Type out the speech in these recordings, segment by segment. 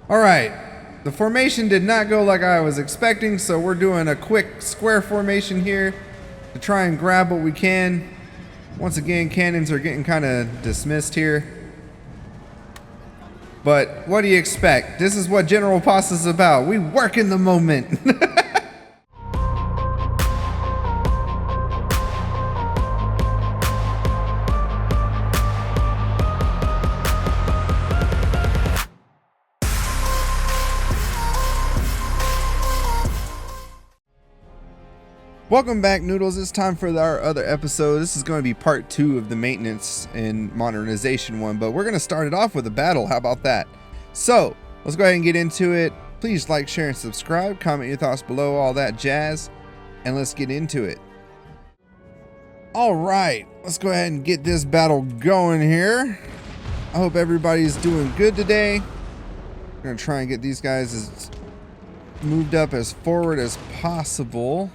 Alright, the formation did not go like I was expecting, so we're doing a quick square formation here to try and grab what we can. Once again, cannons are getting kind of dismissed here. But what do you expect? This is what General Pasta is about. We work in the moment. Welcome back, Noodles. It's time for our other episode. This is going to be part 2 of the maintenance and modernization one, but we're going to start it off with a battle. How about that? So, let's go ahead and get into it. Please like, share, and subscribe. Comment your thoughts below, all that jazz, and let's get into it. All right, let's go ahead and get this battle going here. I hope everybody's doing good today. I'm going to try and get these guys as moved up as forward as possible.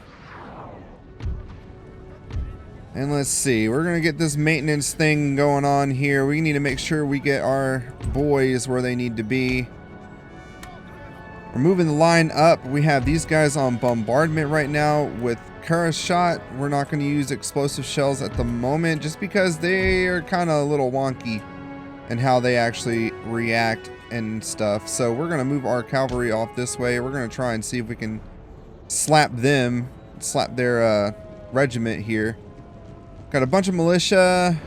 And let's see, we're gonna get this maintenance thing going on here. We need to make sure we get our boys where they need to be. We're moving the line up. We have these guys on bombardment right now with Kara shot. We're not gonna use explosive shells at the moment just because they are kind of a little wonky in how they actually react and stuff. So we're gonna move our cavalry off this way. We're gonna try and see if we can slap their regiment here. Got a bunch of militia.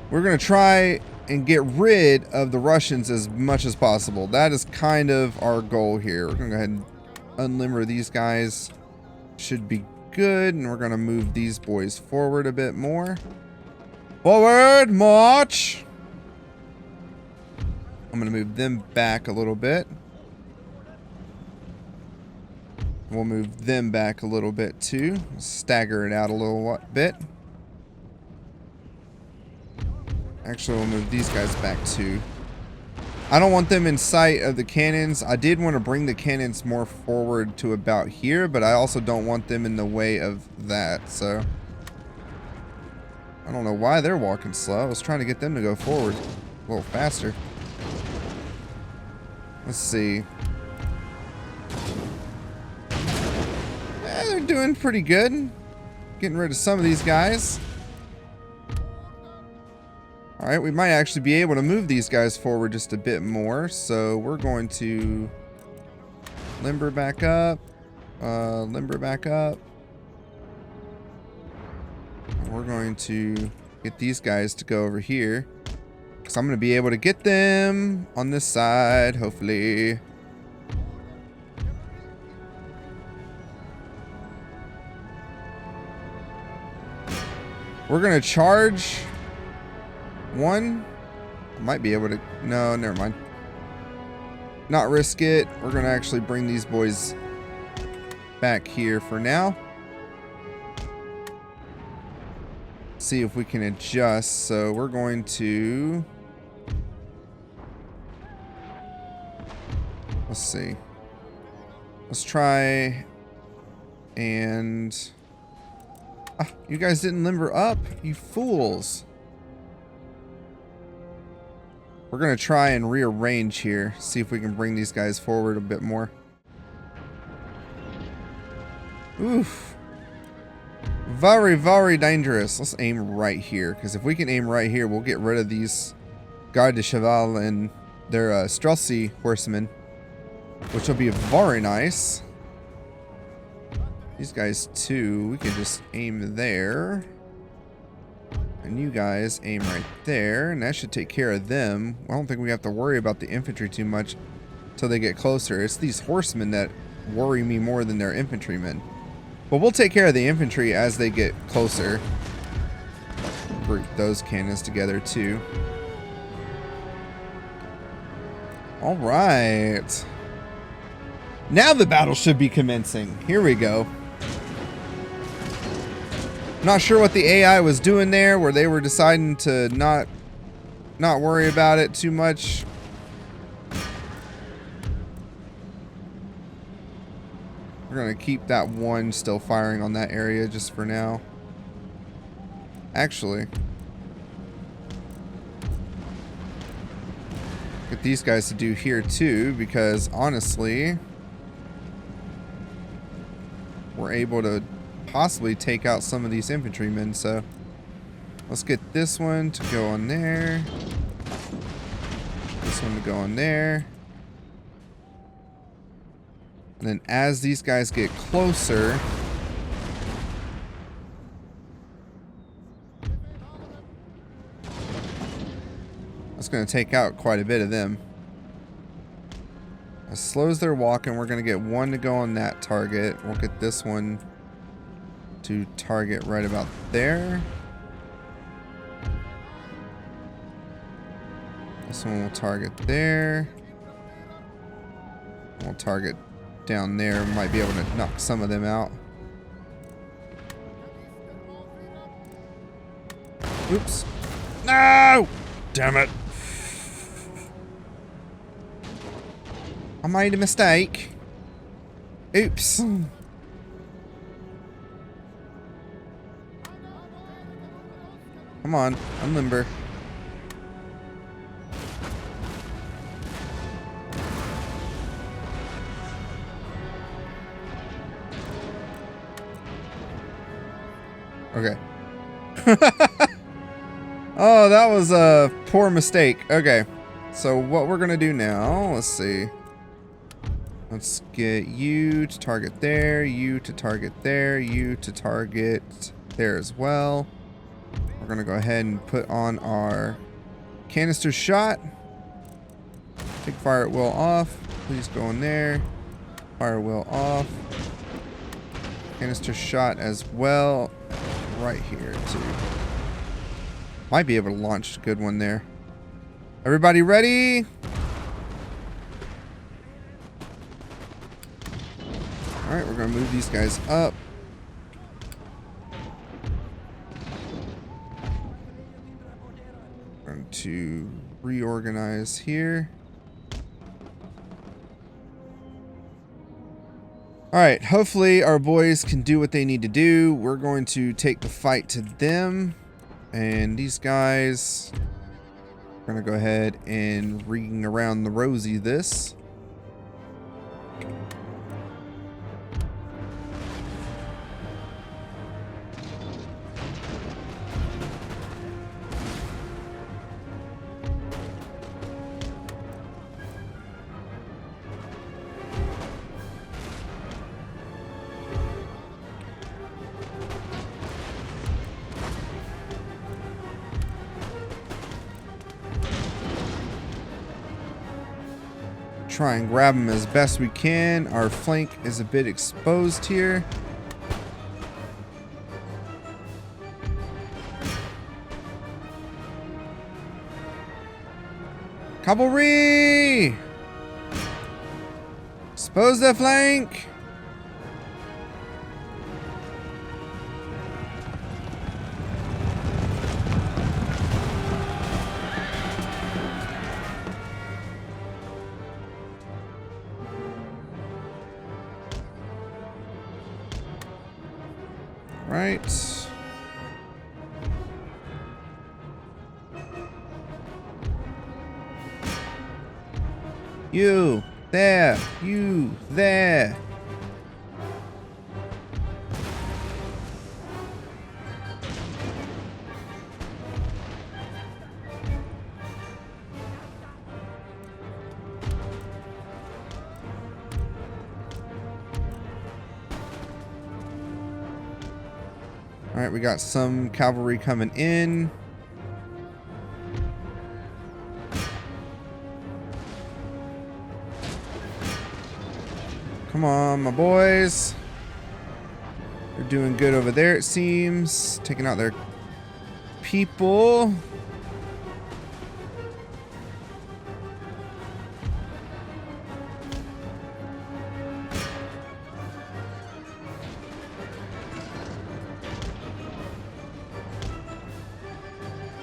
We're going to try and get rid of the Russians as much as possible. That is kind of our goal here. We're going to go ahead and unlimber these guys. Should be good. And we're going to move these boys forward a bit more. Forward, march. I'm going to move them back a little bit. We'll move them back a little bit too. Stagger it out a little bit. Actually, we'll move these guys back too. I don't want them in sight of the cannons. I did want to bring the cannons more forward to about here, but I also don't want them in the way of that, so. I don't know why they're walking slow. I was trying to get them to go forward a little faster. Let's see. They're doing pretty good. Getting rid of some of these guys. Alright, we might actually be able to move these guys forward just a bit more. So we're going to limber back up. Limber back up. And we're going to get these guys to go over here. Because I'm going to be able to get them on this side, hopefully. We're going to charge one. I might be able to... No, never mind. Not risk it. We're going to actually bring these boys back here for now. See if we can adjust. So we're going to... Let's see. Let's try and... Ah, you guys didn't limber up, you fools. We're going to try and rearrange here. See if we can bring these guys forward a bit more. Oof. Very, very dangerous. Let's aim right here. Because if we can aim right here, we'll get rid of these Garde de Cheval and their Streltsy horsemen. Which will be very nice. These guys too, we can just aim there. And you guys aim right there, and that should take care of them. I don't think we have to worry about the infantry too much until they get closer. It's these horsemen that worry me more than their infantrymen. But we'll take care of the infantry as they get closer. Group those cannons together too. Alright. Now the battle should be commencing. Here we go. Not sure what the AI was doing there, where they were deciding to not worry about it too much. We're going to keep that one still firing on that area just for now. Actually, Get these guys to do here too, because honestly, we're able to possibly take out some of these infantrymen. So let's get this one to go on there. This one to go on there. And then as these guys get closer, that's going to take out quite a bit of them. As slow as they're walking, we're going to get one to go on that target. We'll get this one to target right about there. This one will target there. We'll target down there. Might be able to knock some of them out. Oops. No! Damn it. I made a mistake. Oops. Come on, I'm limber. Okay. Oh, that was a poor mistake. Okay. So what we're going to do now, let's see. Let's get you to target there, you to target there, you to target there as well. We're going to go ahead and put on our canister shot. Take fire at will off. Please go in there. Fire wheel off. Canister shot as well. Right here too. Might be able to launch a good one there. Everybody ready? Alright, we're going to move these guys up. We're going to reorganize here. Alright, hopefully our boys can do what they need to do. We're going to take the fight to them. And these guys, we're going to go ahead and ring around the rosy this. Try and grab them as best we can. Our flank is a bit exposed here. Cavalry! Expose the flank! Right. You there. You there. Alright, we got some cavalry coming in. Come on, my boys. They're doing good over there, it seems. Taking out their people.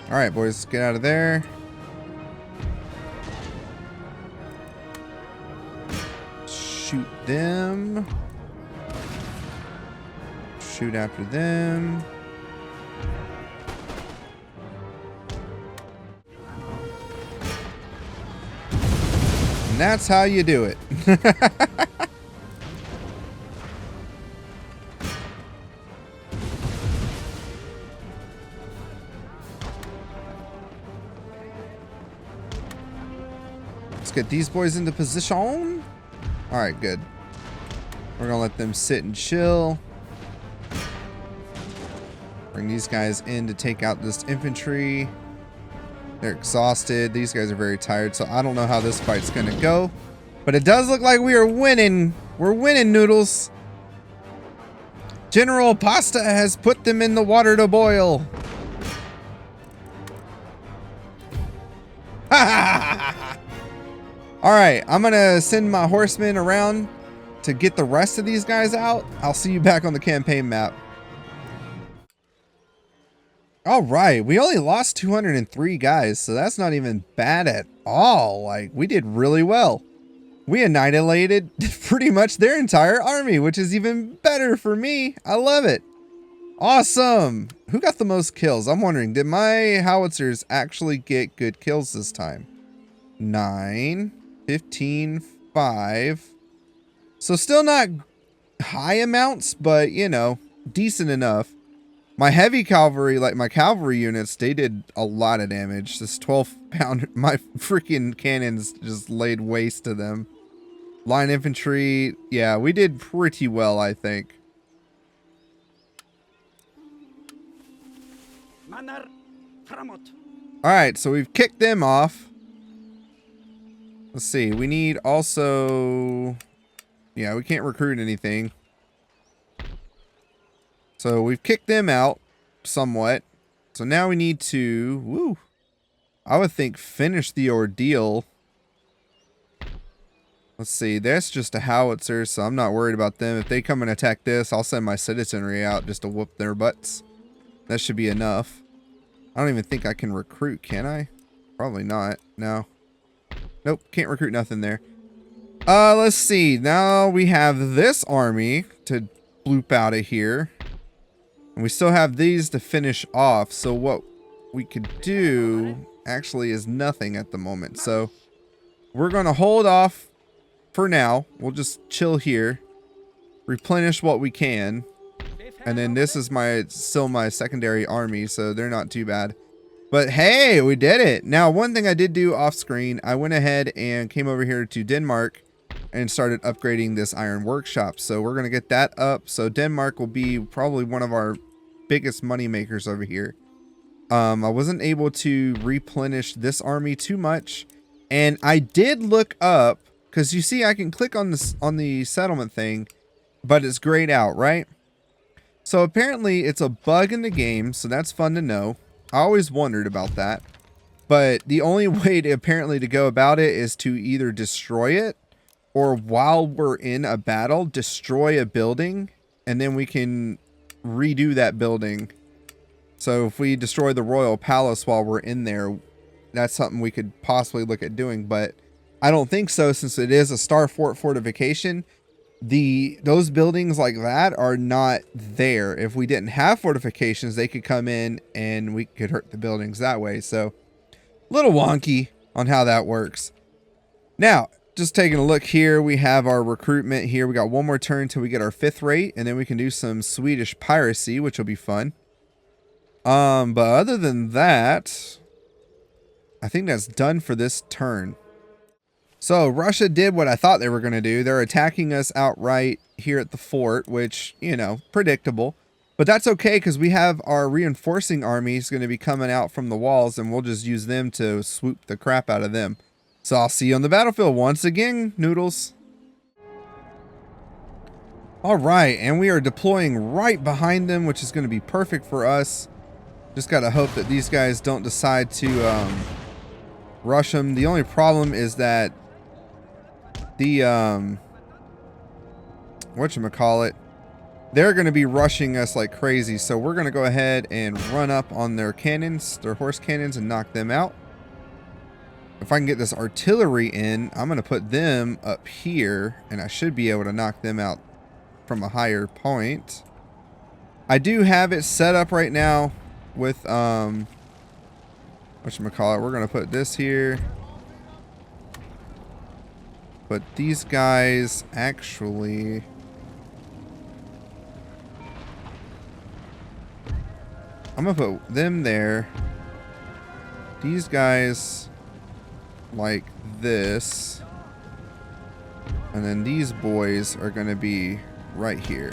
Alright, boys, get out of there. Shoot them. Shoot after them. And that's how you do it. Let's get these boys into position. Alright, good. We're gonna let them sit and chill. Bring these guys in to take out this infantry. They're exhausted. These guys are very tired, so I don't know how this fight's gonna go. But it does look like we are winning. We're winning, Noodles. General Pasta has put them in the water to boil. Alright, I'm gonna send my horsemen around to get the rest of these guys out. I'll see you back on the campaign map. Alright, we only lost 203 guys, so that's not even bad at all. Like, we did really well. We annihilated pretty much their entire army, which is even better for me. I love it. Awesome. Who got the most kills? I'm wondering, did my howitzers actually get good kills this time? 9, 15, 5. So still not high amounts, but, you know, decent enough. My heavy cavalry, like my cavalry units, they did a lot of damage. This 12-pounder, my freaking cannons just laid waste to them. Line infantry, yeah, we did pretty well, I think. Alright, so we've kicked them off. Let's see, we need also... Yeah, we can't recruit anything. So we've kicked them out somewhat. So now we need to, woo, I would think finish the ordeal. Let's see, that's just a howitzer, so I'm not worried about them. If they come and attack this, I'll send my citizenry out just to whoop their butts. That should be enough. I don't even think I can recruit, can I? Probably not, no. Nope, can't recruit nothing there. Let's see, now we have this army to bloop out of here. And we still have these to finish off, so what we could do actually is nothing at the moment. So we're going to hold off for now. We'll just chill here, replenish what we can, and then this is still my secondary army, so they're not too bad. But hey, we did it. Now, one thing I did do off screen, I went ahead and came over here to Denmark and started upgrading this iron workshop. So we're going to get that up. So Denmark will be probably one of our biggest money makers over here. I wasn't able to replenish this army too much. And I did look up, because you see I can click on this on the settlement thing, but it's grayed out, right? So apparently it's a bug in the game, so that's fun to know. I always wondered about that. But the only way to apparently to go about it is to either destroy it, or while we're in a battle, destroy a building, and then we can redo that building. So if we destroy the royal palace while we're in there, that's something we could possibly look at doing, but I don't think so, since it is a star fort fortification. Those buildings like that are not there. If we didn't have fortifications, they could come in and we could hurt the buildings that way. So a little wonky on how that works. Now, just taking a look here, we have our recruitment here. We got one more turn till we get our 5th rate, and then we can do some Swedish piracy, which will be fun. But other than that, I think that's done for this turn. So Russia did what I thought they were going to do. They're attacking us outright here at the fort, which, you know, predictable. But that's okay, because we have our reinforcing armies going to be coming out from the walls, and we'll just use them to swoop the crap out of them. So I'll see you on the battlefield once again, Noodles. All right, and we are deploying right behind them, which is going to be perfect for us. Just got to hope that these guys don't decide to rush them. The only problem is that the whatchamacallit, they're going to be rushing us like crazy. So we're going to go ahead and run up on their cannons, their horse cannons, and knock them out. If I can get this artillery in, I'm going to put them up here, and I should be able to knock them out from a higher point. I do have it set up right now with whatchamacallit. We're going to put this here. But these guys actually... I'm gonna put them there. These guys like this. And then these boys are gonna be right here.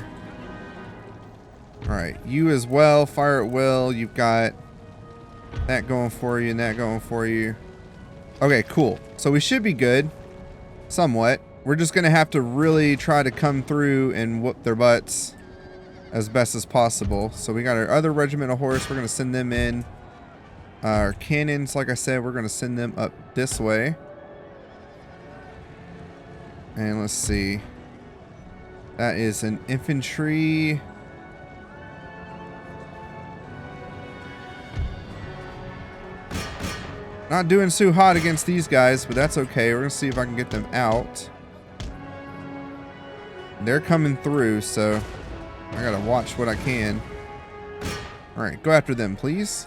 Alright, you as well, fire at will. You've got that going for you and that going for you. Okay, cool. So we should be good. Somewhat. We're just gonna have to really try to come through and whoop their butts as best as possible. So we got our other regiment of horse. We're gonna send them in. Our cannons, like I said, we're gonna send them up this way. And let's see. That is an infantry. Not doing too hot against these guys, but that's okay. We're gonna see if I can get them out. They're coming through, so I gotta watch what I can. Alright, go after them, please.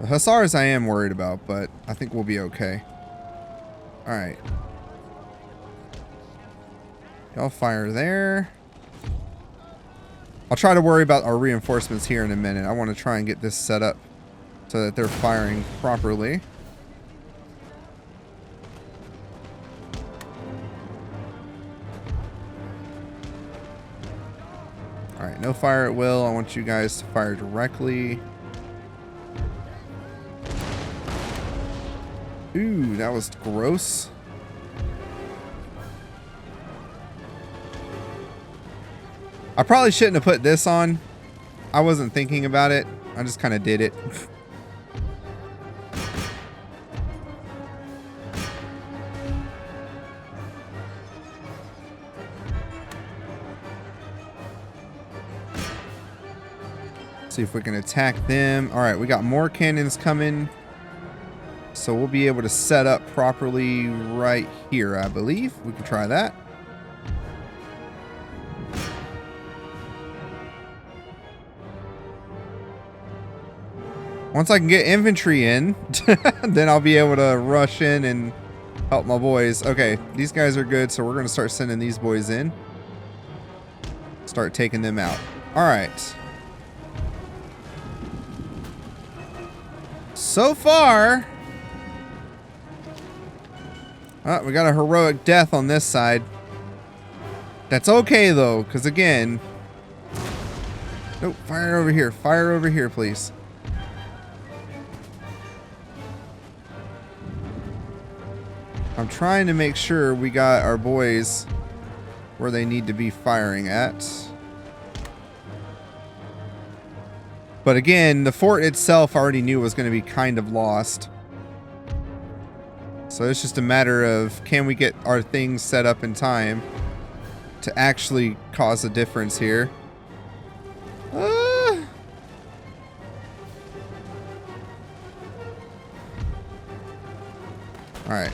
The hussars I am worried about, but I think we'll be okay. Alright. Y'all fire there. I'll try to worry about our reinforcements here in a minute. I want to try and get this set up so that they're firing properly. Alright, no fire at will. I want you guys to fire directly. Ooh, that was gross. I probably shouldn't have put this on. I wasn't thinking about it. I just kind of did it. See if we can attack them. All right, we got more cannons coming. So we'll be able to set up properly right here, I believe. We can try that. Once I can get infantry in, then I'll be able to rush in and help my boys. Okay, these guys are good, so we're going to start sending these boys in. Start taking them out. All right. So far... we got a heroic death on this side. That's okay, though, because again... Nope, fire over here. Fire over here, please. I'm trying to make sure we got our boys where they need to be firing at. But again, the fort itself I already knew was going to be kind of lost. So it's just a matter of, can we get our things set up in time to actually cause a difference here? Alright.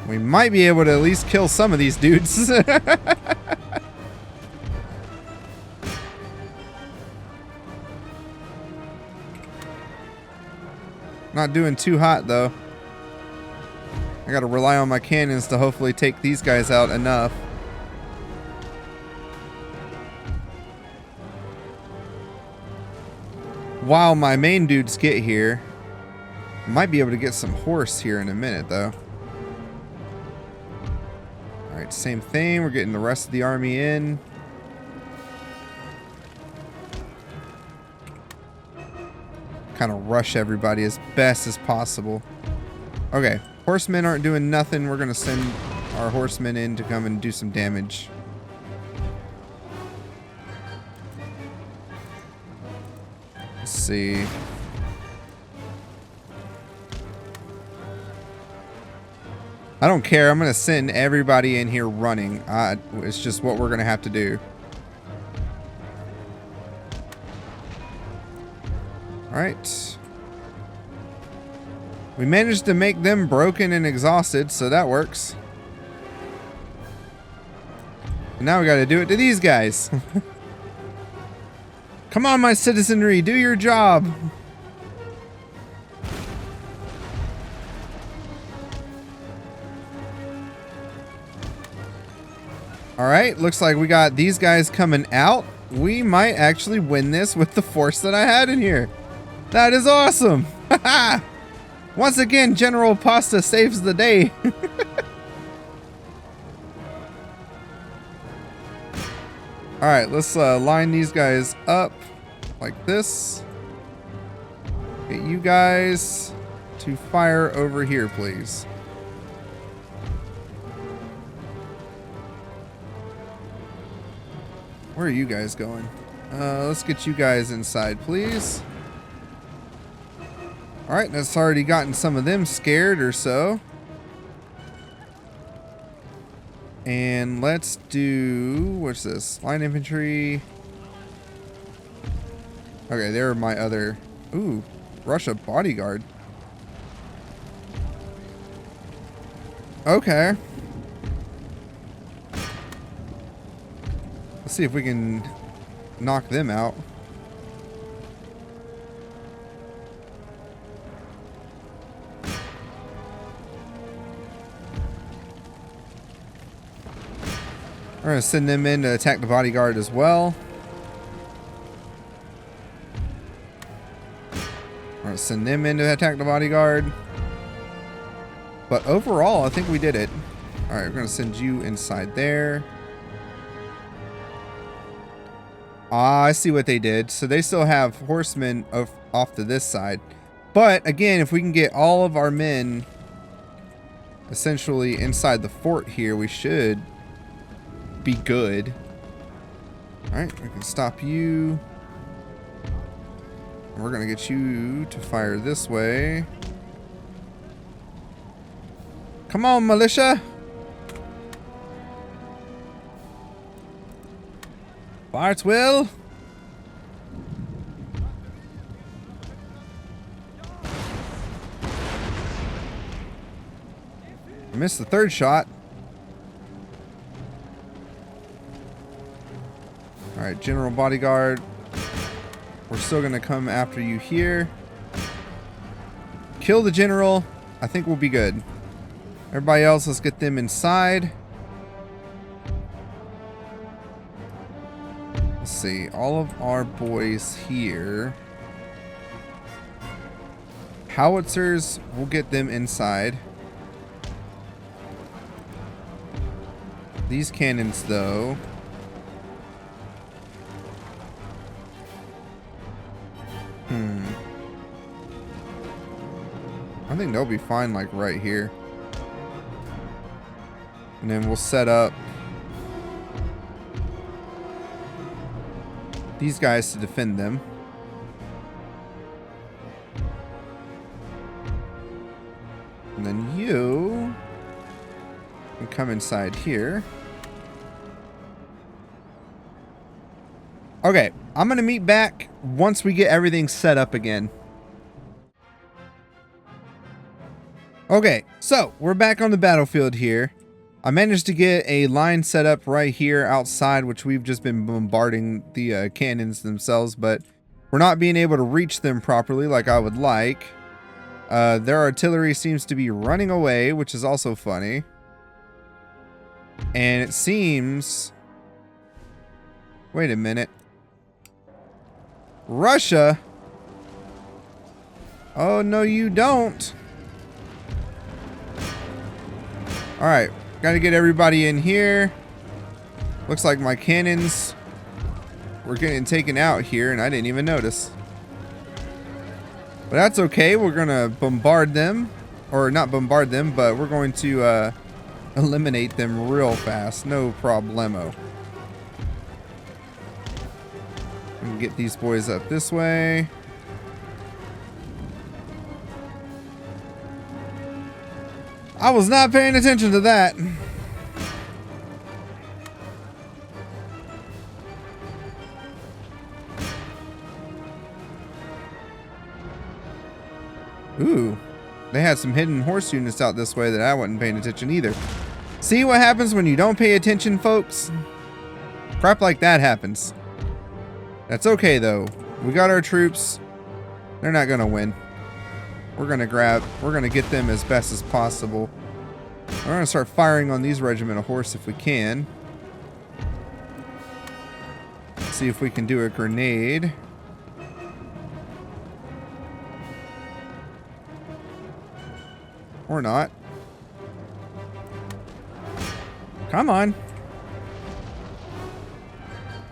We might be able to at least kill some of these dudes. Not doing too hot, though. I gotta rely on my cannons to hopefully take these guys out enough. While my main dudes get here, I might be able to get some horse here in a minute, though. Alright, same thing. We're getting the rest of the army in. Kind of rush everybody as best as possible. Okay, horsemen aren't doing nothing. We're going to send our horsemen in to come and do some damage. Let's see. I don't care. I'm going to send everybody in here running. It's just what we're going to have to do. Alright. We managed to make them broken and exhausted, so that works. And now we got to do it to these guys. Come on, my citizenry, do your job. Alright, looks like we got these guys coming out. We might actually win this with the force that I had in here. That is awesome. Once again, General Pasta saves the day. Alright, let's line these guys up like this. Get you guys to fire over here, please. Where are you guys going? Let's get you guys inside, please. Alright, that's already gotten some of them scared or so. And let's do... what's this? Line infantry. Okay, there are my other... ooh, Russia bodyguard. Okay. Let's see if we can knock them out. We're going to send them in to attack the bodyguard as well. We're going to send them in to attack the bodyguard. But overall, I think we did it. Alright, we're going to send you inside there. Ah, I see what they did. So they still have horsemen off to this side. But again, if we can get all of our men essentially inside the fort here, we should be good. Alright, we can stop you. We're going to get you to fire this way. Come on, militia. Fire its will. I missed the third shot. Alright, General Bodyguard. We're still going to come after you here. Kill the General. I think we'll be good. Everybody else, let's get them inside. Let's see. All of our boys here. Howitzers, we'll get them inside. These cannons, though. I think they'll be fine, like, right here. And then we'll set up these guys to defend them. And then you can come inside here. Okay, I'm going to meet back once we get everything set up again. Okay, so we're back on the battlefield here. I managed to get a line set up right here outside, which we've just been bombarding the cannons themselves, but we're not being able to reach them properly like I would like. Their artillery seems to be running away, which is also funny. And it seems... wait a minute. Russia? Oh, no, you don't. Alright, gotta get everybody in here. Looks like my cannons were getting taken out here, and I didn't even notice. But that's okay, we're gonna bombard them. Or not bombard them, but we're going to eliminate them real fast. No problemo. We can get these boys up this way. I was not paying attention to that. Ooh. They had some hidden horse units out this way that I wasn't paying attention either. See what happens when you don't pay attention, folks? Crap like that happens. That's okay, though. We got our troops. They're not gonna win. We're gonna get them as best as possible. We're gonna start firing on these regiment of horse if we can. see if we can do a grenade. Or not. Come on.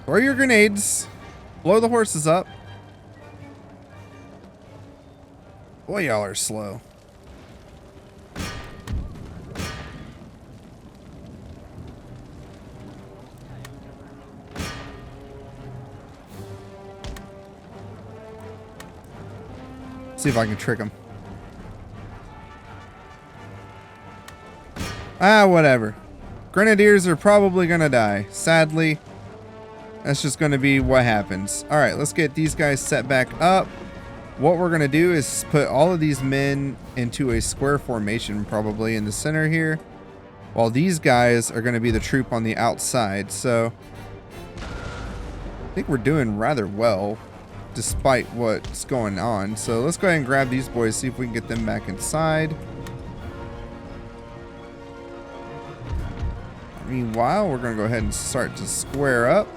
Throw your grenades. Blow the horses up. Boy, y'all are slow. See if I can trick him. Ah, whatever. Grenadiers are probably gonna die. Sadly, that's just gonna be what happens. Alright, let's get these guys set back up. What we're gonna do is put all of these men into a square formation, probably in the center here, while these guys are gonna be the troop on the outside. So I think we're doing rather well despite what's going on. So let's go ahead and grab these boys, see if we can get them back inside. Meanwhile, we're going to go ahead and start to square up.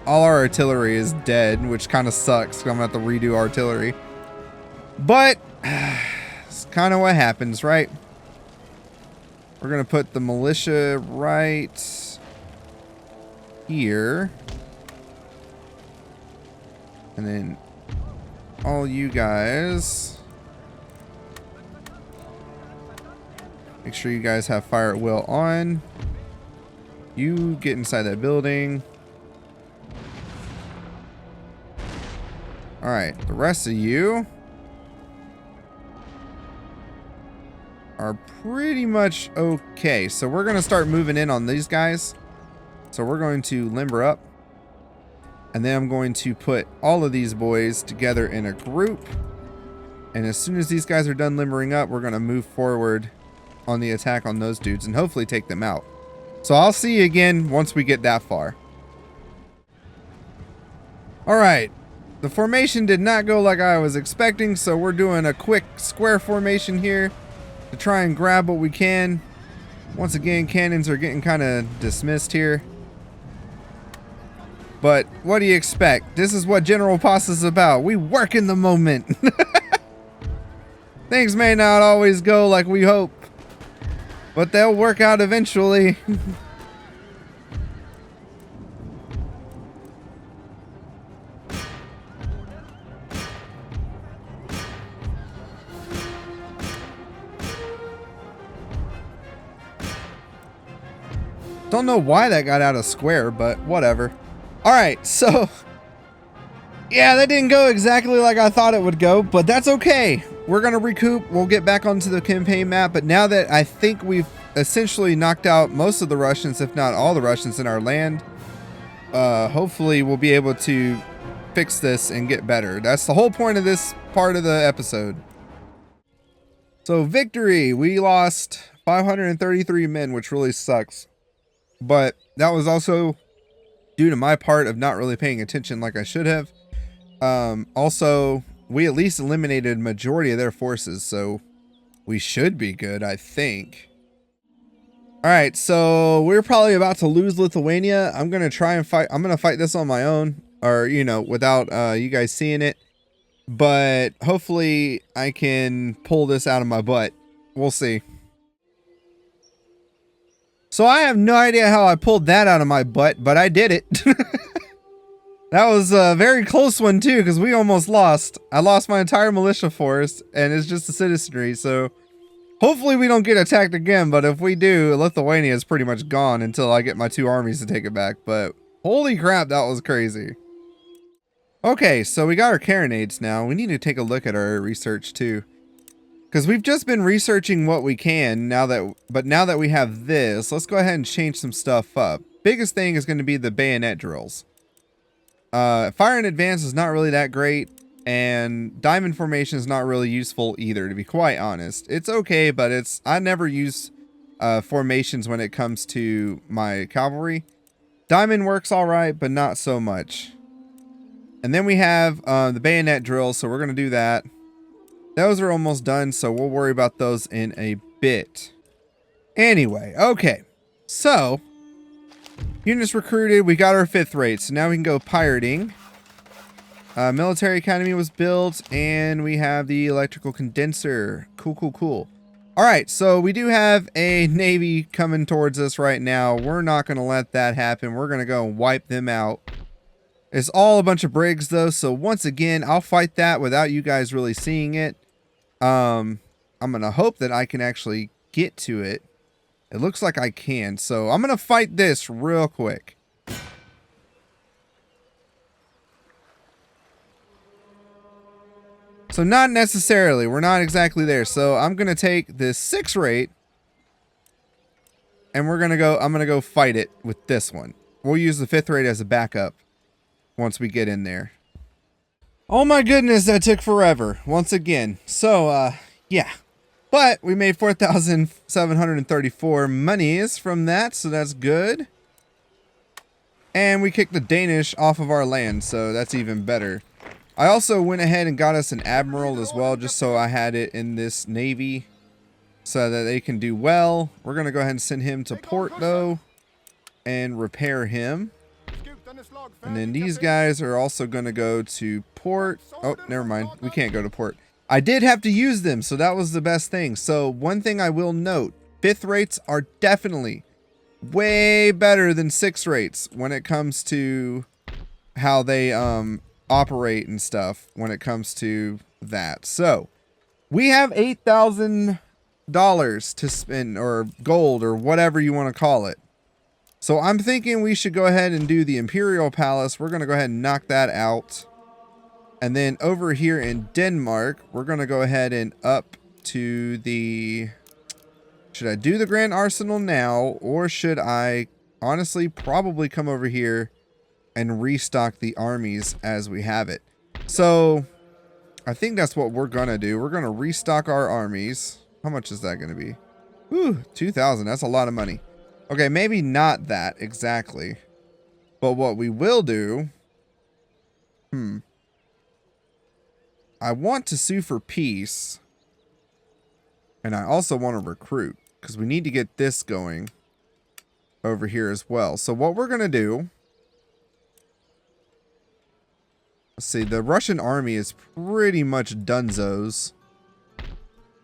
All our artillery is dead, which kind of sucks. I'm going to have to redo artillery. But it's kind of what happens, right? We're going to put the militia right here. And then all you guys, make sure you guys have fire at will on. You get inside that building. All right, the rest of you are pretty much okay. So we're going to start moving in on these guys. So we're going to limber up. And then I'm going to put all of these boys together in a group. And as soon as these guys are done limbering up, we're going to move forward on the attack on those dudes and hopefully take them out. So I'll see you again once we get that far. Alright. The formation did not go like I was expecting, so we're doing a quick square formation here to try and grab what we can. Once again, cannons are getting kind of dismissed here. But what do you expect? This is what General Pasta is about. We work in the moment. Things may not always go like we hope, but they'll work out eventually. Don't know why that got out of square, but whatever. Alright, so yeah, that didn't go exactly like I thought it would go, but that's okay. We're going to recoup. We'll get back onto the campaign map, but now that I think we've essentially knocked out most of the Russians, if not all the Russians in our land, hopefully we'll be able to fix this and get better. That's the whole point of this part of the episode. So victory, we lost 533 men, which really sucks. But that was also due to my part of not really paying attention like I should have. Also, we at least eliminated majority of their forces, so we should be good, I think. Alright, so we're probably about to lose Lithuania. I'm going to try and fight. I'm going to fight this on my own, or, you know, without you guys seeing it. But hopefully I can pull this out of my butt. We'll see. So I have no idea how I pulled that out of my butt, but I did it. That was a very close one too, because we almost lost. I lost my entire militia force, and it's just the citizenry, so hopefully we don't get attacked again, but if we do, Lithuania is pretty much gone until I get my 2 armies to take it back. But holy crap, that was crazy. Okay, so we got our carronades now. We need to take a look at our research too, because we've just been researching what we can now that we have this, let's go ahead and change some stuff up. Biggest thing is going to be the bayonet drills. Fire in advance is not really that great, and diamond formation is not really useful either, to be quite honest. It's okay, but I never use formations when it comes to my cavalry. Diamond works all right, but not so much. And then we have the bayonet drills, so we're going to do that. Those are almost done, so we'll worry about those in a bit. Anyway, okay. So, units recruited. We got our 5th rate, so now we can go pirating. Military academy was built, and we have the electrical condenser. Cool, cool, cool. All right, so we do have a navy coming towards us right now. We're not going to let that happen. We're going to go and wipe them out. It's all a bunch of brigs, though, so once again, I'll fight that without you guys really seeing it. I'm going to hope that I can actually get to it. It looks like I can, so I'm going to fight this real quick. So not necessarily. We're not exactly there. So I'm going to take this 6 rate and I'm going to go fight it with this one. We'll use the 5th rate as a backup once we get in there. Oh my goodness, that took forever once again. So, yeah. But we made 4,734 monies from that, so that's good. And we kicked the Danish off of our land, so that's even better. I also went ahead and got us an admiral as well, just so I had it in this navy so that they can do well. We're going to go ahead and send him to port, though, and repair him. And then these guys are also going to go to port. Oh, never mind. We can't go to port. I did have to use them, so that was the best thing. So one thing I will note, 5th rates are definitely way better than 6th rates when it comes to how they operate and stuff when it comes to that. So we have $8,000 to spend, or gold, or whatever you want to call it. So I'm thinking we should go ahead and do the Imperial Palace. We're going to go ahead and knock that out. And then over here in Denmark, we're going to go ahead and up to the... Should I do the Grand Arsenal now? Or should I honestly probably come over here and restock the armies as we have it? So I think that's what we're going to do. We're going to restock our armies. How much is that going to be? Ooh, 2,000. That's a lot of money. Okay, maybe not that exactly. But what we will do... I want to sue for peace. And I also want to recruit, because we need to get this going over here as well. So what we're going to do... Let's see, the Russian army is pretty much dunzos.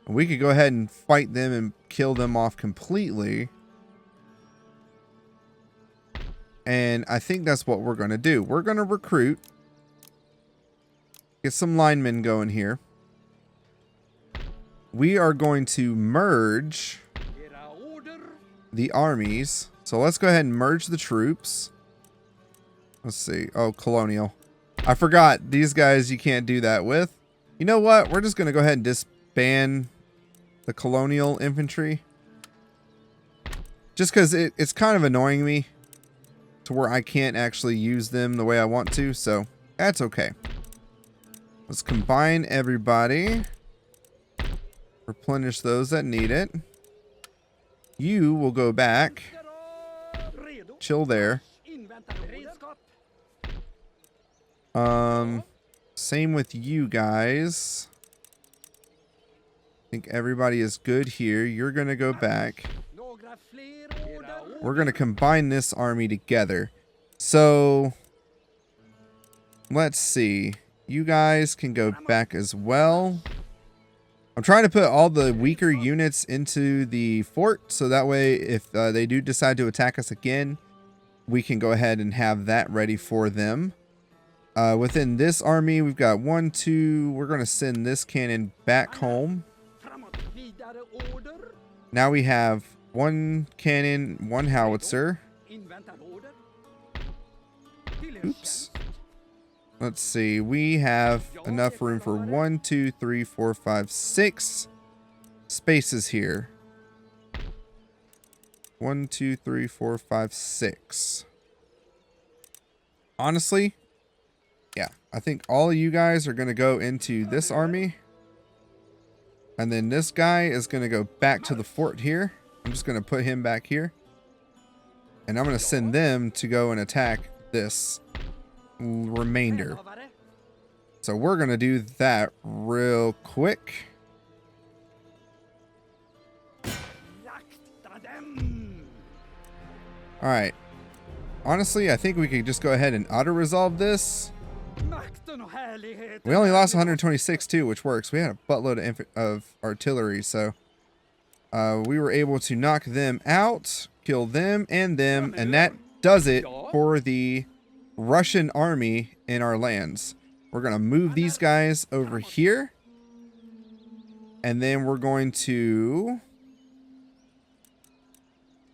We could go ahead and fight them and kill them off completely. And I think that's what we're going to do. We're going to recruit. Get some linemen going here. We are going to merge the armies. So let's go ahead and merge the troops. Let's see. Oh, colonial. I forgot. These guys you can't do that with. You know what? We're just going to go ahead and disband the colonial infantry. Just because it's kind of annoying me to where I can't actually use them the way I want to. So that's okay. Let's combine everybody. Replenish those that need it. You will go back. Chill there. Same with you guys. I think everybody is good here. You're going to go back. We're going to combine this army together. So, let's see. You guys can go back as well. I'm trying to put all the weaker units into the fort, so that way if they do decide to attack us again, we can go ahead and have that ready for them. Within this army, we've got 1, 2. We're going to send this cannon back home. Now we have 1 cannon, 1 howitzer. Oops. Let's see. We have enough room for 1, 2, 3, 4, 5, 6 spaces here. 1, 2, 3, 4, 5, 6. Honestly, yeah, I think all of you guys are going to go into this army. And then this guy is going to go back to the fort here. I'm just going to put him back here. And I'm going to send them to go and attack this remainder. So we're going to do that real quick. All right. Honestly, I think we could just go ahead and auto-resolve this. We only lost 126 too, which works. We had a buttload of artillery, so we were able to knock them out, kill them, and that does it for the Russian army in our lands. We're going to move these guys over here, and then we're going to...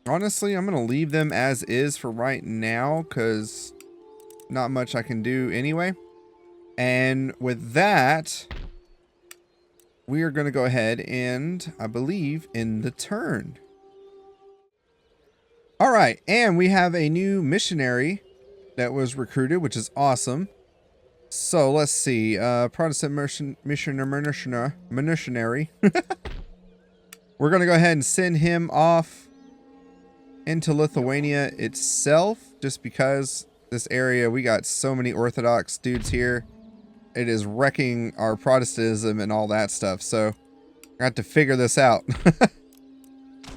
Honestly, I'm going to leave them as is for right now, because not much I can do anyway. And with that, we are going to go ahead and, I believe, end the turn. All right, and we have a new missionary that was recruited, which is awesome. So let's missionary. We're going to go ahead and send him off into Lithuania itself, just because this area, we got so many Orthodox dudes here. It is wrecking our Protestantism and all that stuff. So I have to figure this out.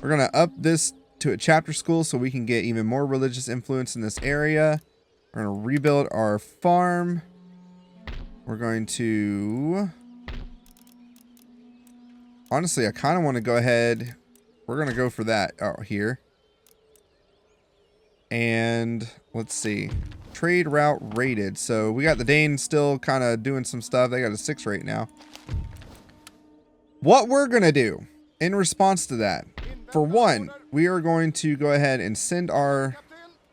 We're going to up this to a chapter school so we can get even more religious influence in this area. We're going to rebuild our farm. We're going to... Honestly, I kind of want to go ahead. We're going to go for that out here. And let's see. Trade route rated. So we got the Danes still kind of doing some stuff. They got a 6 rate now. What we're going to do in response to that, for one, we are going to go ahead and send our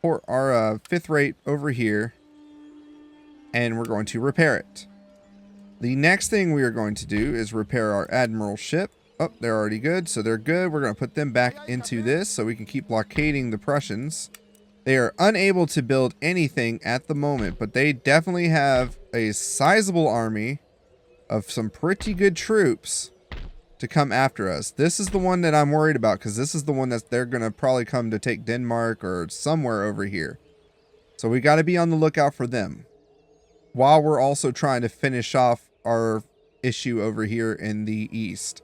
5th rate over here, and we're going to repair it. The next thing we are going to do is repair our admiral ship. Oh, they're already good, so they're good. We're going to put them back into this so we can keep blockading the Prussians. They are unable to build anything at the moment, but they definitely have a sizable army of some pretty good troops to come after us. This is the one that I'm worried about, because this is the one that they're going to probably come to take Denmark or somewhere over here. So we got to be on the lookout for them, while we're also trying to finish off our issue over here in the east.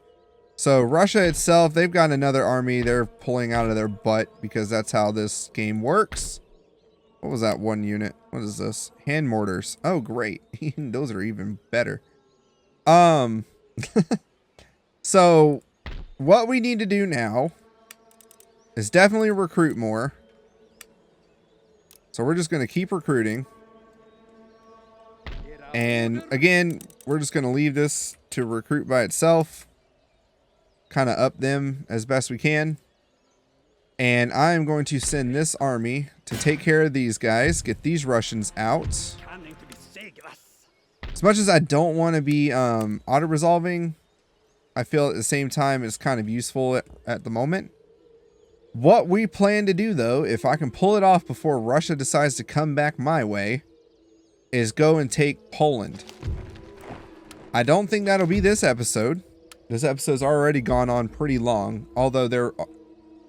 So Russia itself, they've got another army they're pulling out of their butt, because that's how this game works. What was that one unit? What is this? Hand mortars. Oh, great. Those are even better. So what we need to do now is definitely recruit more. So we're just going to keep recruiting. And again, we're just going to leave this to recruit by itself. Kind of up them as best we can. And I am going to send this army to take care of these guys, get these Russians out. As much as I don't want to be auto-resolving, I feel at the same time it's kind of useful at the moment. What we plan to do, though, if I can pull it off before Russia decides to come back my way, is go and take Poland. I don't think that'll be this episode. This episode's already gone on pretty long, although there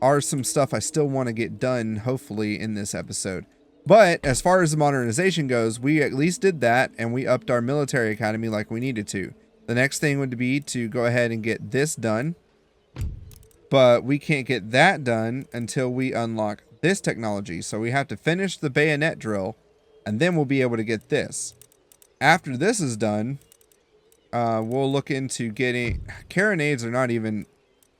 are some stuff I still want to get done, hopefully, in this episode. But as far as the modernization goes, we at least did that, and we upped our military academy like we needed to. The next thing would be to go ahead and get this done. But we can't get that done until we unlock this technology. So we have to finish the bayonet drill, and then we'll be able to get this. After this is done, we'll look into getting... Carronades are not even...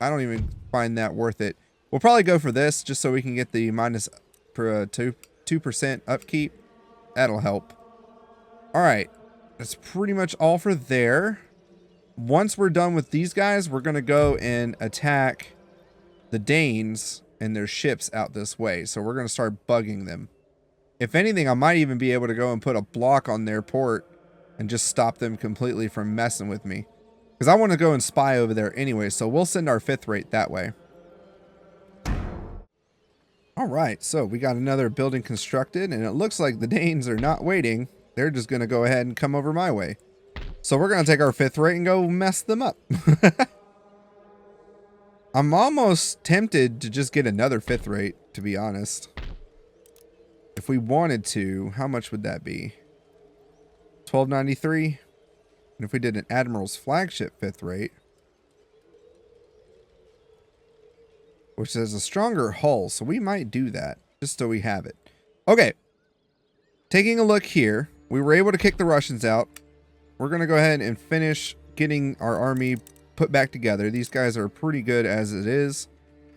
I don't even find that worth it. We'll probably go for this just so we can get the minus 2% upkeep. That'll help. Alright. That's pretty much all for there. Once we're done with these guys, we're going to go and attack the Danes and their ships out this way. So we're going to start bugging them. If anything, I might even be able to go and put a block on their port and just stop them completely from messing with me. Because I want to go and spy over there anyway, so we'll send our 5th rate that way. Alright, so we got another building constructed, and it looks like the Danes are not waiting. They're just going to go ahead and come over my way. So we're going to take our 5th rate and go mess them up. I'm almost tempted to just get another 5th rate, to be honest. If we wanted to, how much would that be? 1293. And if we did an Admiral's Flagship 5th rate, which has a stronger hull, so we might do that, just so we have it. Okay. Taking a look here, we were able to kick the Russians out. We're going to go ahead and finish getting our army put back together. These guys are pretty good as it is.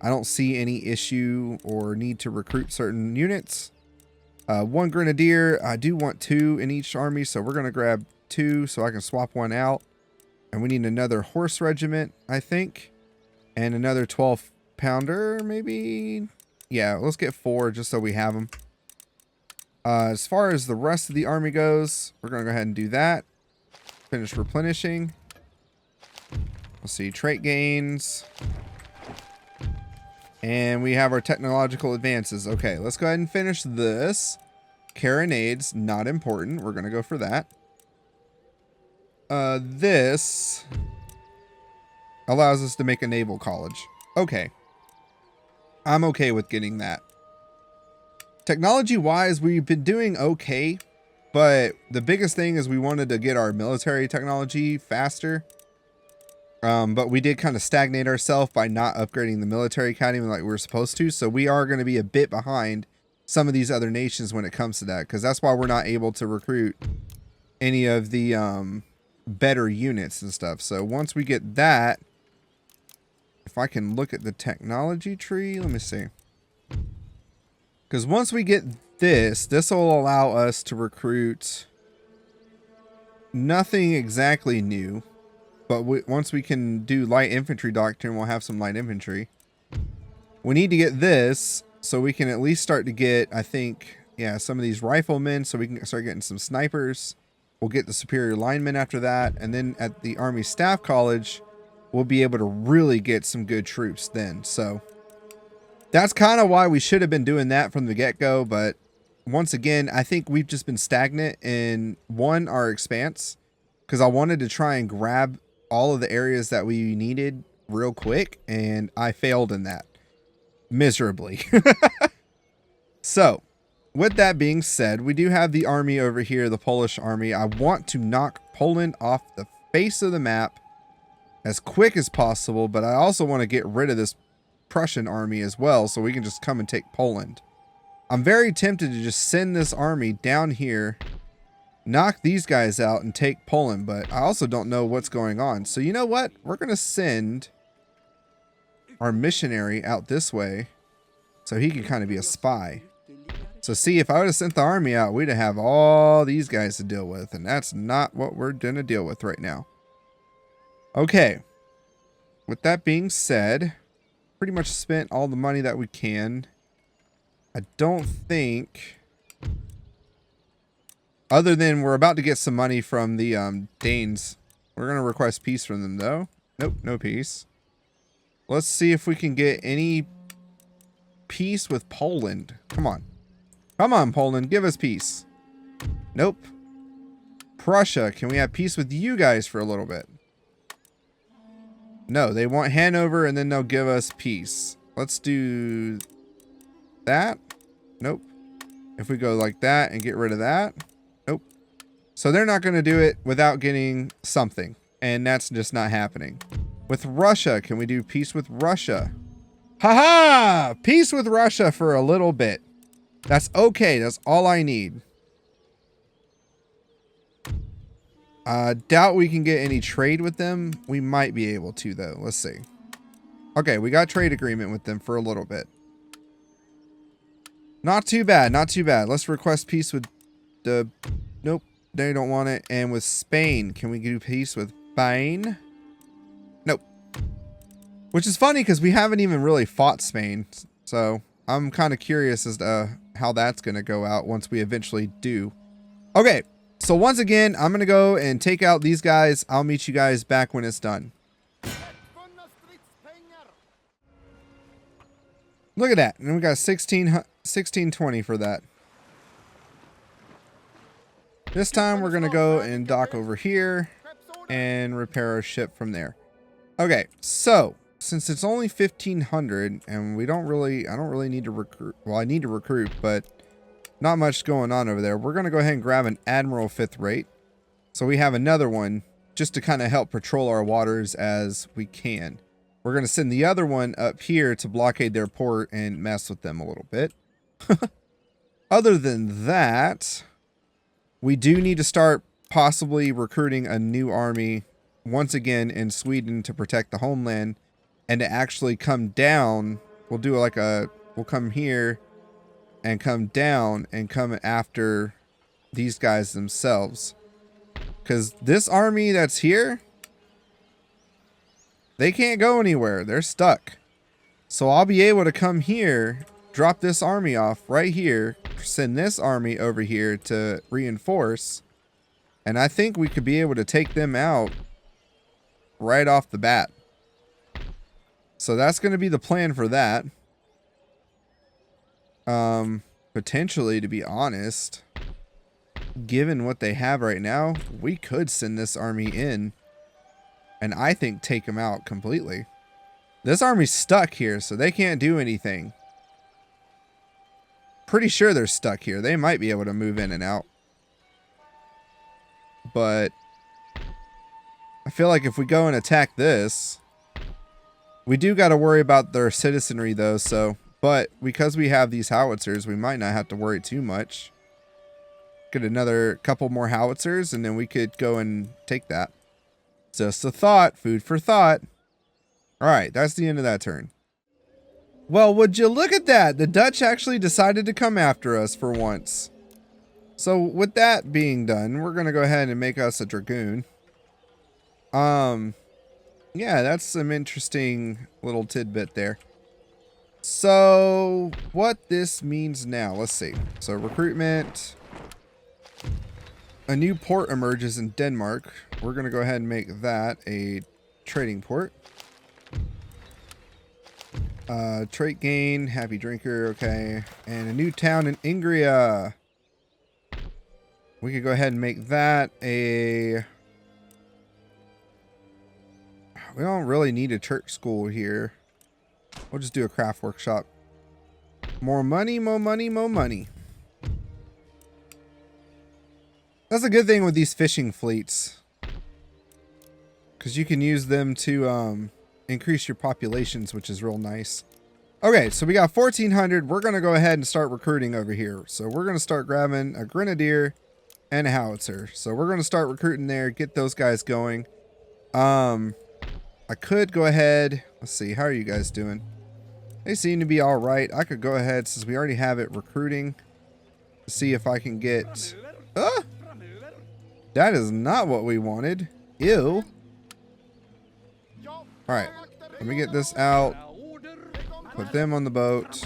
I don't see any issue or need to recruit certain units. 1 Grenadier. I do want 2 in each army, so we're going to grab 2 so I can swap 1 out. And we need another horse regiment, I think. And another 12-pounder, maybe? Yeah, let's get 4 just so we have them. As far as the rest of the army goes, we're going to go ahead and do that. Finish replenishing. Let's see, trait gains. And we have our technological advances. Okay, let's go ahead and finish this. Carronades, not important. We're going to go for that. This allows us to make a naval college. Okay. I'm okay with getting that. Technology-wise, we've been doing okay. But the biggest thing is we wanted to get our military technology faster. But we did kind of stagnate ourselves by not upgrading the military academy like we were supposed to. So we are going to be a bit behind some of these other nations when it comes to that. Because that's why we're not able to recruit any of the better units and stuff. So once we get that, if I can look at the technology tree, let me see. Because once we get this will allow us to recruit nothing exactly new. But once we can do light infantry doctrine, we'll have some light infantry. We need to get this so we can at least start to get, I think, yeah, some of these riflemen so we can start getting some snipers. We'll get the superior linemen after that. And then at the Army Staff College, we'll be able to really get some good troops then. So that's kind of why we should have been doing that from the get-go. But once again, I think we've just been stagnant in, one, our expanse. Because I wanted to try and grab all of the areas that we needed real quick, and I failed in that miserably. So with that being said, we do have the army over here, the Polish army. I want to knock Poland off the face of the map as quick as possible, but I also want to get rid of this Prussian army as well so we can just come and take Poland. I'm very tempted to just send this army down here, knock these guys out, and take Poland, but I also don't know what's going on. So you know what? We're going to send our missionary out this way so he can kind of be a spy. So see, if I would have sent the army out, we'd have all these guys to deal with, and that's not what we're going to deal with right now. Okay. With that being said, pretty much spent all the money that we can. I don't think... Other than we're about to get some money from the Danes. We're going to request peace from them, though. Nope, no peace. Let's see if we can get any peace with Poland. Come on. Come on, Poland. Give us peace. Nope. Prussia. Can we have peace with you guys for a little bit? No, they want Hanover, and then they'll give us peace. Let's do that. Nope. If we go like that and get rid of that. Nope. So they're not going to do it without getting something. And that's just not happening. With Russia, can we do peace with Russia? Haha! Peace with Russia for a little bit. That's okay. That's all I need. Doubt we can get any trade with them. We might be able to, though. Let's see. Okay, we got trade agreement with them for a little bit. Not too bad. Not too bad. Let's request peace with the... Nope. They don't want it. And with Spain. Can we do peace with Spain? Nope. Which is funny because we haven't even really fought Spain. So I'm kind of curious as to how that's going to go out once we eventually do. Okay. So once again, I'm going to go and take out these guys. I'll meet you guys back when it's done. Look at that. And we got 1620 for that. This time we're going to go and dock over here and repair our ship from there. Okay, so since it's only 1500 and I don't really need to recruit. Well, I need to recruit, but not much going on over there. We're going to go ahead and grab an Admiral 5th rate. So we have another one just to kind of help patrol our waters as we can. We're going to send the other one up here to blockade their port and mess with them a little bit. Other than that, we do need to start possibly recruiting a new army once again in Sweden to protect the homeland and to actually come down. We'll do like we'll come here and come down and come after these guys themselves. Because this army that's here, they can't go anywhere. They're stuck. So I'll be able to come here, drop this army off right here, send this army over here to reinforce. And I think we could be able to take them out right off the bat. So that's going to be the plan for that. Potentially, to be honest, given what they have right now, we could send this army in and I think take them out completely. This army's stuck here, so they can't do anything. Pretty sure they're stuck here. They might be able to move in and out. But I feel like if we go and attack this, we do got to worry about their citizenry though, so... But because we have these howitzers, we might not have to worry too much. Get another couple more howitzers, and then we could go and take that. Just a thought. Food for thought. Alright, that's the end of that turn. Well, would you look at that? The Dutch actually decided to come after us for once. So, with that being done, we're going to go ahead and make us a dragoon. Yeah, that's some interesting little tidbit there. So, what this means now, let's see. So, recruitment. A new port emerges in Denmark. We're going to go ahead and make that a trading port. Trait gain, happy drinker, okay. And a new town in Ingria. We could go ahead and make that a... We don't really need a church school here. We'll just do a craft workshop. More money, more money, more money. That's a good thing with these fishing fleets, because you can use them to increase your populations, which is real nice. Okay, so we got 1,400. We're going to go ahead and start recruiting over here. So we're going to start grabbing a grenadier and a howitzer. So we're going to start recruiting there, get those guys going. I could go ahead. Let's see. How are you guys doing? They seem to be all right. I could go ahead, since we already have it, recruiting. To see if I can get... That is not what we wanted. Ew. Alright. Let me get this out. Put them on the boat.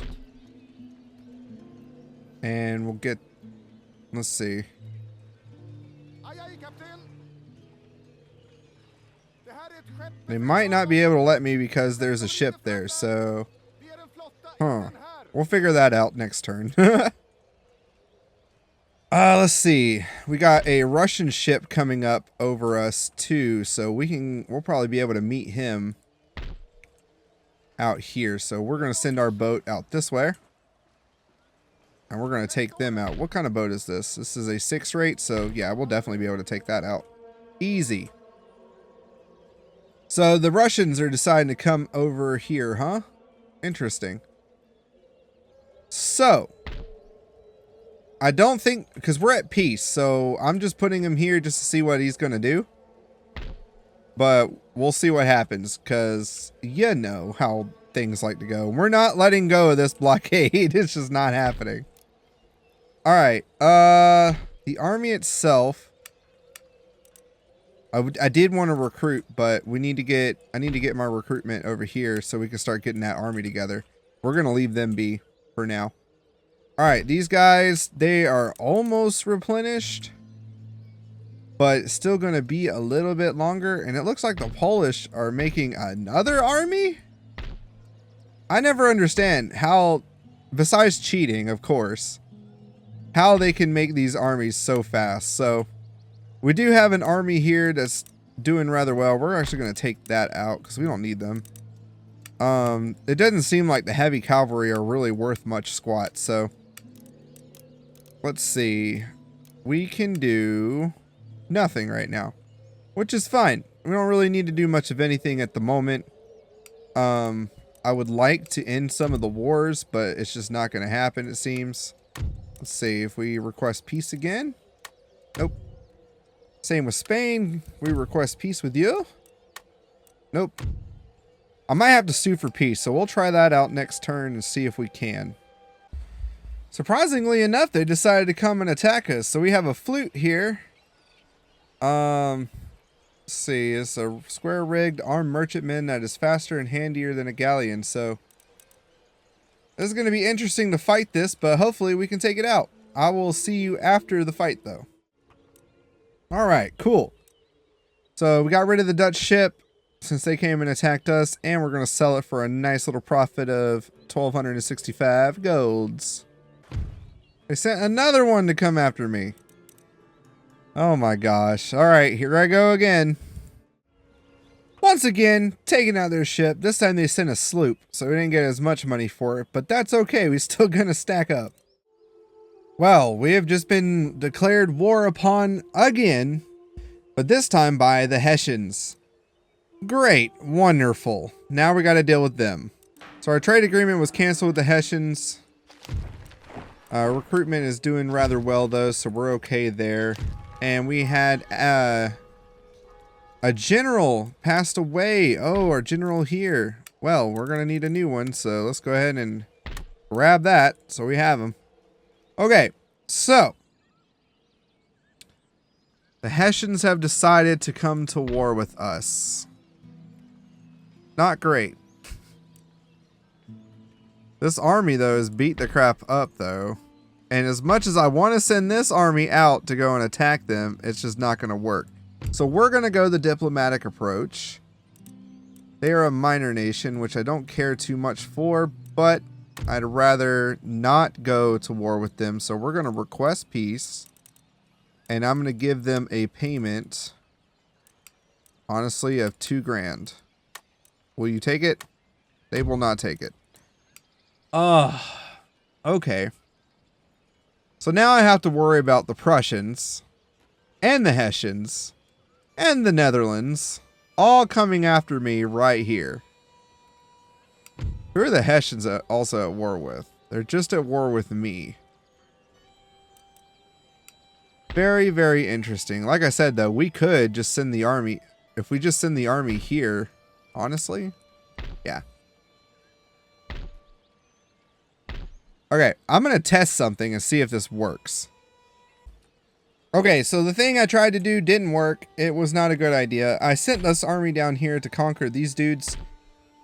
And we'll get... Let's see. They might not be able to let me because there's a ship there, so... Huh. We'll figure that out next turn. Let's see. We got a Russian ship coming up over us too, so we'll probably be able to meet him out here. So we're going to send our boat out this way. And we're going to take them out. What kind of boat is this? This is a 6 rate, so yeah, we'll definitely be able to take that out. Easy. So the Russians are deciding to come over here, huh? Interesting. So, I don't think, because we're at peace, so I'm just putting him here just to see what he's going to do. But we'll see what happens, because you know how things like to go. We're not letting go of this blockade. It's just not happening. Alright, the army itself, I did want to recruit, but I need to get my recruitment over here so we can start getting that army together. We're going to leave them be for now. Alright, these guys, they are almost replenished, but it's still going to be a little bit longer. And it looks like the Polish are making another army? I never understand how, besides cheating, of course, how they can make these armies so fast. So, we do have an army here that's doing rather well. We're actually going to take that out because we don't need them. It doesn't seem like the heavy cavalry are really worth much squat, so... Let's see. We can do nothing right now. which is fine. We don't really need to do much of anything at the moment. I would like to end some of the wars, but it's just not going to happen, it seems. Let's see if we request peace again. Nope. Same with Spain. We request peace with you. Nope. I might have to sue for peace, so we'll try that out next turn and see if we can. Surprisingly enough, they decided to come and attack us. So we have a flute here. Let's see. It's a square-rigged armed merchantman that is faster and handier than a galleon. So this is going to be interesting to fight this, but hopefully we can take it out. I will see you after the fight, though. All right, cool. So we got rid of the Dutch ship since they came and attacked us, and we're going to sell it for a nice little profit of 1,265 golds. They sent another one to come after me. Oh my gosh. All right, here I go again. Once again, taking out their ship. This time they sent a sloop, so we didn't get as much money for it, but that's okay. We're still going to stack up. Well, we have just been declared war upon again, but this time by the Hessians. Great. Wonderful. Now we got to deal with them. So our trade agreement was canceled with the Hessians. Recruitment is doing rather well, though, so we're okay there. And we had a general passed away. Oh, our general here. Well, we're going to need a new one, so let's go ahead and grab that so we have him. Okay, so the Hessians have decided to come to war with us. Not great. This army, though, has beat the crap up, though. And as much as I want to send this army out to go and attack them, it's just not going to work. So we're going to go the diplomatic approach. They are a minor nation, which I don't care too much for, but I'd rather not go to war with them. So we're going to request peace. And I'm going to give them a payment, honestly, of 2 grand. Will you take it? They will not take it. Okay. So now I have to worry about the Prussians and the Hessians and the Netherlands all coming after me right here. Who are the Hessians also at war with? They're just at war with me. Very, very interesting. Like I said, though, we could just send the army. If we just send the army here, honestly, yeah. Okay, I'm going to test something and see if this works. Okay, so the thing I tried to do didn't work. It was not a good idea. I sent this army down here to conquer these dudes.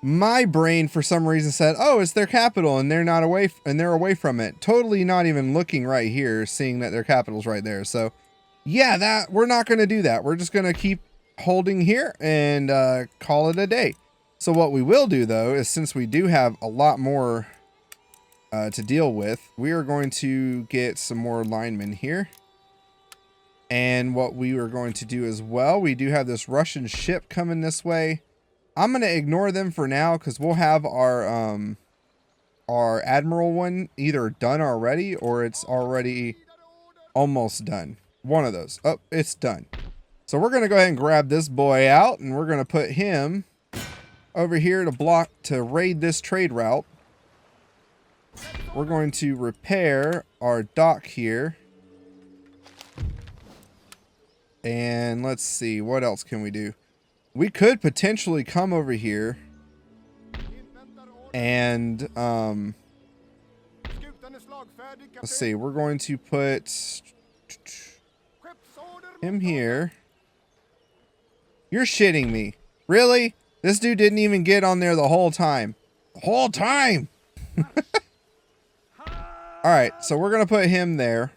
My brain, for some reason, said, oh, it's their capital, and they're not away, and they're away from it. Totally not even looking right here, seeing that their capital's right there. So, yeah, we're not going to do that. We're just going to keep holding here and call it a day. So what we will do, though, is since we do have a lot more to deal with, we are going to get some more linemen here. And what we are going to do as well, we do have this Russian ship coming this way. I'm going to ignore them for now because we'll have our admiral one either done already or it's already almost done. One of those. Oh, it's done. So we're going to go ahead and grab this boy out and we're going to put him over here to raid this trade route. We're going to repair our dock here. And let's see, what else can we do? We could potentially come over here and let's see, we're going to put him here. You're shitting me. Really? This dude didn't even get on there the whole time. The whole time! Alright, so we're going to put him there.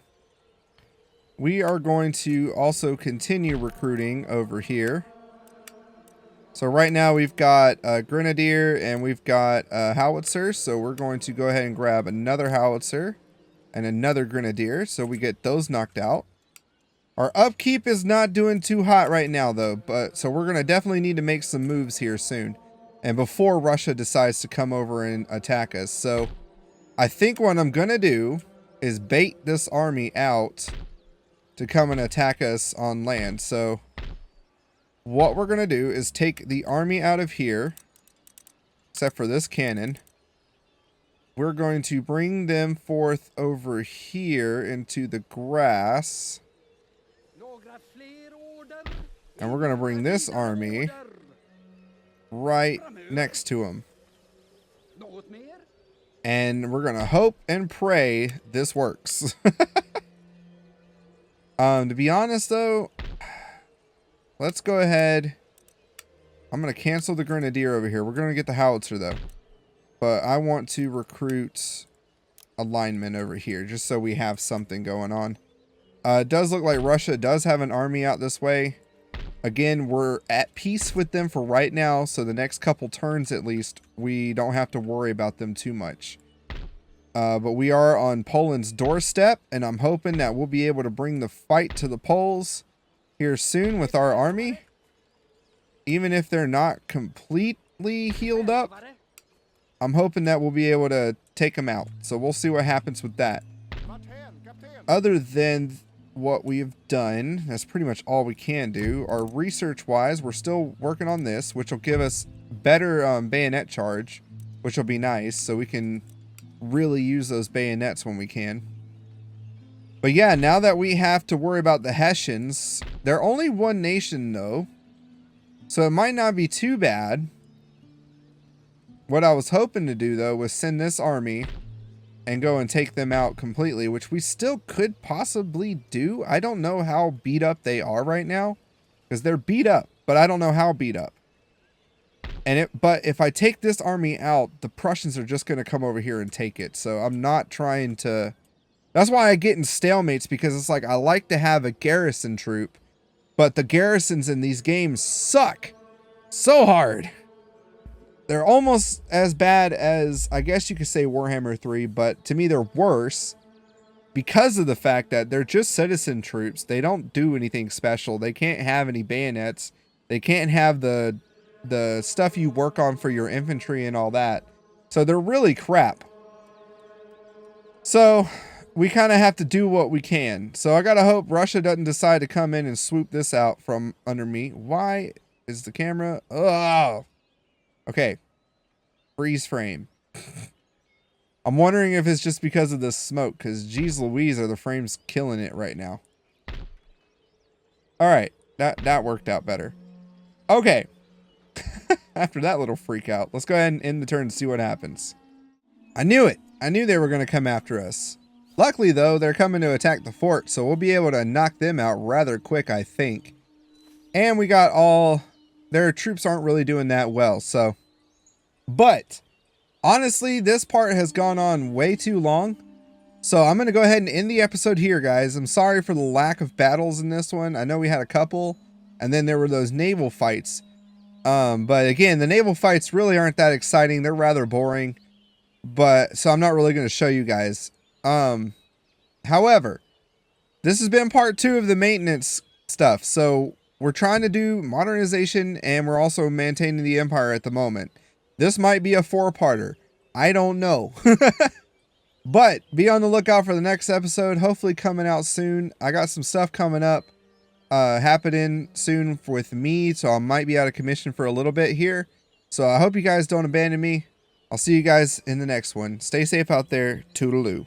We are going to also continue recruiting over here. So right now we've got a grenadier and we've got a howitzer. So we're going to go ahead and grab another howitzer and another grenadier. So we get those knocked out. Our upkeep is not doing too hot right now though. So we're going to definitely need to make some moves here soon. And before Russia decides to come over and attack us. So I think what I'm going to do is bait this army out to come and attack us on land. So what we're going to do is take the army out of here, except for this cannon. We're going to bring them forth over here into the grass. And we're going to bring this army right next to them. And we're going to hope and pray this works. To be honest, though, let's go ahead. I'm going to cancel the grenadier over here. We're going to get the howitzer, though. But I want to recruit a lineman over here, just so we have something going on. It does look like Russia does have an army out this way. Again, we're at peace with them for right now, so the next couple turns at least, we don't have to worry about them too much. But we are on Poland's doorstep, and I'm hoping that we'll be able to bring the fight to the Poles here soon with our army. Even if they're not completely healed up, I'm hoping that we'll be able to take them out. So we'll see what happens with that. Other than what we've done, that's pretty much all we can do. Our research-wise, we're still working on this, which will give us better bayonet charge, which will be nice, so we can really use those bayonets when we can. But yeah, now that we have to worry about the Hessians, they're only one nation, though, so it might not be too bad. What I was hoping to do, though, was send this army and go and take them out completely, which we still could possibly do. I don't know how beat up they are right now, because they're beat up, but I don't know how beat up. But if I take this army out, the Prussians are just going to come over here and take it. So I'm not trying to... That's why I get in stalemates, because it's like I like to have a garrison troop, but the garrisons in these games suck so hard. They're almost as bad as, I guess you could say, Warhammer 3, but to me they're worse because of the fact that they're just citizen troops. They don't do anything special. They can't have any bayonets. They can't have the stuff you work on for your infantry and all that. So they're really crap. So we kind of have to do what we can. So I gotta hope Russia doesn't decide to come in and swoop this out from under me. Why is the camera... Ugh. Okay, freeze frame. I'm wondering if it's just because of the smoke, because geez Louise, are the frames killing it right now. All right, that worked out better. Okay, after that little freak out, let's go ahead and end the turn and see what happens. I knew it. I knew they were going to come after us. Luckily, though, they're coming to attack the fort, so we'll be able to knock them out rather quick, I think. And we got all... Their troops aren't really doing that well, so... But, honestly, this part has gone on way too long. So I'm going to go ahead and end the episode here, guys. I'm sorry for the lack of battles in this one. I know we had a couple, and then there were those naval fights. But again, the naval fights really aren't that exciting. They're rather boring. But, so I'm not really going to show you guys. However, this has been part 2 of the maintenance stuff. So... We're trying to do modernization, and we're also maintaining the empire at the moment. This might be a 4-parter. I don't know. But be on the lookout for the next episode, hopefully coming out soon. I got some stuff coming up, happening soon with me, so I might be out of commission for a little bit here. So I hope you guys don't abandon me. I'll see you guys in the next one. Stay safe out there. Toodaloo.